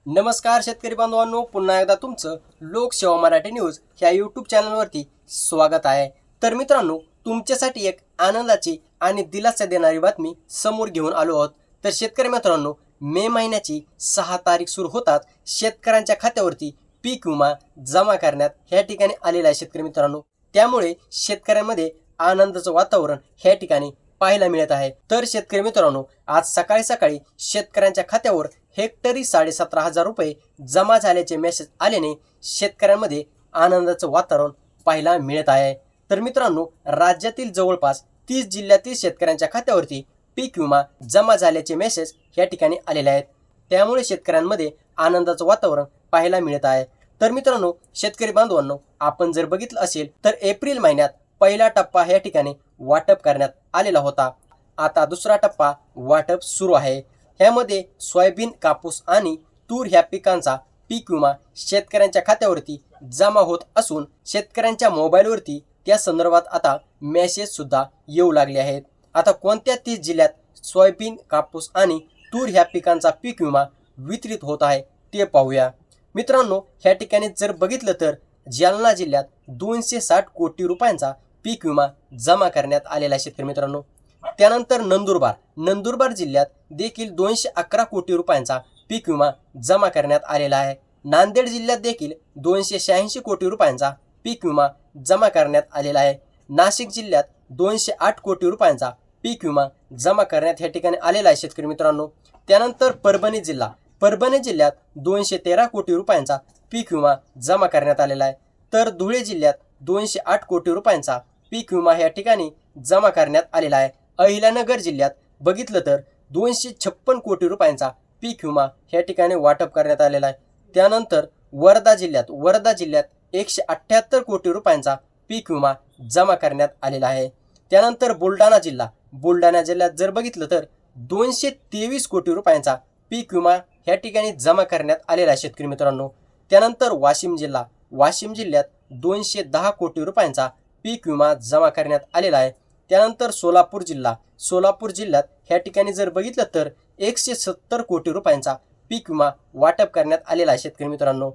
नमस्कार शेतकरी बांधवांनो, पुन्हा एकदा तुमचं लोकसेवा मराठी न्यूज ह्या यूट्यूब चॅनलवरती स्वागत आहे। तर मित्रांनो, तुमच्यासाठी एक आनंदाची आणि दिलासा देणारी बातमी समोर घेऊन आलो आहोत। तर शेतकरी मित्रांनो, मे महिन्याची 6 तारीख सुरू होताच शेतकऱ्यांच्या खात्यावरती पीक विमा जमा करण्यात ह्या ठिकाणी आलेला आहे शेतकरी मित्रांनो। त्यामुळे शेतकऱ्यांमध्ये आनंदाचं वातावरण ह्या ठिकाणी पाहायला मिळत आहे। तर शेतकरी मित्रांनो, आज सकाळी सकाळी शेतकऱ्यांच्या खात्यावर हेक्टरी 17,500 रुपये जमा झाल्याचे मेसेज आल्याने शेतकऱ्यांमध्ये आनंदाचं वातावरण पाहायला मिळत आहे। तर मित्रांनो, राज्यातील जवळपास 30 जिल्ह्यातील शेतकऱ्यांच्या खात्यावरती पीक विमा जमा झाल्याचे मेसेज या ठिकाणी आलेले आहेत। त्यामुळे शेतकऱ्यांमध्ये आनंदाचं वातावरण पाहायला मिळत आहे। तर मित्रांनो, शेतकरी बांधवांनो, आपण जर बघितलं असेल तर एप्रिल महिन्यात पहिला टप्पा या ठिकाणी वाटप करण्यात आलेला होता। आता दुसरा टप्पा वाटप सुरू आहे। ह्यामध्ये सोयाबीन, कापूस आणि तूर ह्या पिकांचा पीक विमा शेतकऱ्यांच्या खात्यावरती जमा होत असून शेतकऱ्यांच्या मोबाईलवरती त्या संदर्भात आता मेसेज सुद्धा येऊ लागले आहेत। आता कोणत्या 30 जिल्ह्यात सोयाबीन, कापूस आणि तूर ह्या पिकांचा पीक विमा वितरित होत आहे ते पाहूया। मित्रांनो, ह्या ठिकाणी जर बघितलं तर जालना जिल्ह्यात 260 कोटी रुपयांचा पीक विमा जमा करण्यात आलेला आहे शेतकरी मित्रांनो। त्यानंतर नंदुरबार जिल्ह्यात देखील 211 कोटी रुपयांचा पीक विमा जमा करण्यात आलेला आहे। नांदेड जिल्ह्यात देखील 286 कोटी रुपयांचा पीक विमा जमा करण्यात आलेला आहे। नाशिक जिल्ह्यात 208 कोटी रुपयांचा पीक विमा जमा करण्यात या ठिकाणी आलेला आहे शेतकरी मित्रांनो। त्यानंतर परभणी जिल्ह्यात 213 कोटी रुपयांचा पीक विमा जमा करण्यात आलेला आहे। तर धुळे जिल्ह्यात 208 कोटी रुपयांचा पीक विमा या ठिकाणी जमा करण्यात आलेला आहे। अहिल्यानगर जिल्ह्यात बघितलं तर 256 कोटी रुपयांचा पीक विमा या ठिकाणी वाटप करण्यात आलेला आहे। त्यानंतर वर्धा जिल्ह्यात 178 कोटी रुपयांचा पीक विमा जमा करण्यात आलेला आहे। त्यानंतर बुलढाणा जिल्ह्यात जर बघितलं तर 223 कोटी रुपयांचा पीक विमा या ठिकाणी जमा करण्यात आलेला आहे शेतकरी मित्रांनो। त्यानंतर वाशिम जिल्ह्यात 210 कोटी रुपयांचा पीक विमा जमा करण्यात आलेला आहे। त्यानंतर सोलापूर जिल्ह्यात ह्या ठिकाणी जर बघितलं तर 170 कोटी रुपयांचा पीक विमा वाटप करण्यात आलेला आहे शेतकरी मित्रांनो।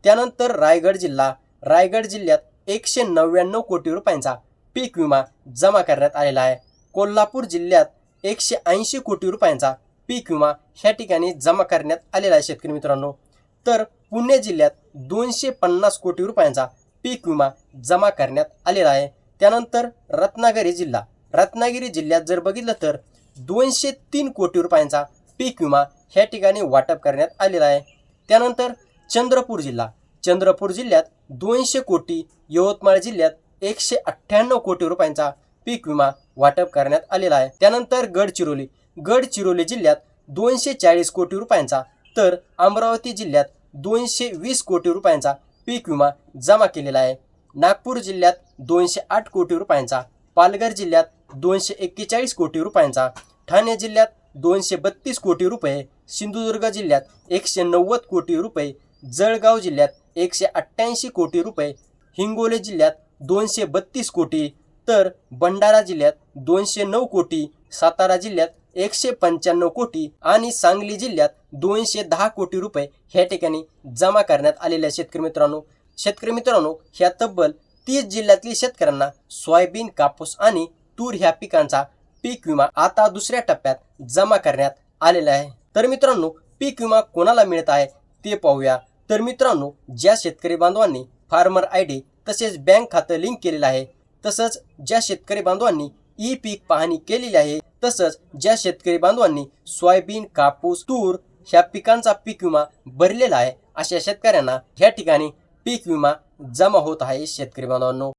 त्यानंतर रायगड जिल्ह्यात 199 कोटी रुपयांचा पीक विमा जमा करण्यात आलेला आहे। कोल्हापूर जिल्ह्यात 180 कोटी रुपयांचा पीक विमा ह्या ठिकाणी जमा करण्यात आलेला आहे शेतकरी मित्रांनो। तर पुणे जिल्ह्यात 250 कोटी रुपयांचा पीक विमा जमा करण्यात आलेला आहे। त्यानंतर रत्नागिरी जिल्ह्यात जर बघितलं तर 203 कोटी रुपयांचा पीक विमा ह्या ठिकाणी वाटप करण्यात आलेला आहे। त्यानंतर चंद्रपूर जिल्ह्यात 200 कोटी, यवतमाळ जिल्ह्यात 198 कोटी रुपयांचा पीक विमा वाटप करण्यात आलेला आहे। त्यानंतर गडचिरोली जिल्ह्यात 240 कोटी रुपयांचा, तर अमरावती जिल्ह्यात 220 कोटी रुपयांचा पीक विमा जमा केलेला आहे। नागपूर जिल्ह्यात 208 कोटी रुपयांचा, पालघर जिल्ह्यात 241 कोटी रुपयांचा, ठाणे जिल्ह्यात 232 कोटी रुपये, सिंधुदुर्ग जिल्ह्यात 190 कोटी रुपये, जळगाव जिल्ह्यात 188 कोटी रुपये, हिंगोली जिल्ह्यात 232 कोटी, तर भंडारा जिल्ह्यात 209 कोटी, सातारा जिल्ह्यात 195 कोटी आणि सांगली जिल्ह्यात 210 कोटी रुपये ह्या ठिकाणी जमा करण्यात आलेल्या शेतकरी मित्रांनो, ह्या तब्बल 30 जिल्ह्यातील शेतकऱ्यांना सोयाबीन, कापूस आणि तूर ह्या पिकांचा पीक विमा आता दुसऱ्या टप्प्यात जमा करण्यात आलेला आहे। तर मित्रांनो, पीक विमा कोणाला मिळत आहे ते पाहूया। तर मित्रांनो, ज्या शेतकरी बांधवांनी फार्मर ID तसेच बँक खातं लिंक केलेलं आहे, तसंच ज्या शेतकरी बांधवांनी ई पीक पाहणी केलेली आहे, तसंच ज्या शेतकरी बांधवांनी सोयाबीन, कापूस, तूर ह्या पिकांचा पीक विमा भरलेला आहे, अशा शेतकऱ्यांना ह्या ठिकाणी पीक विमा जमा होत आहे शेतकरी बांधवांनो।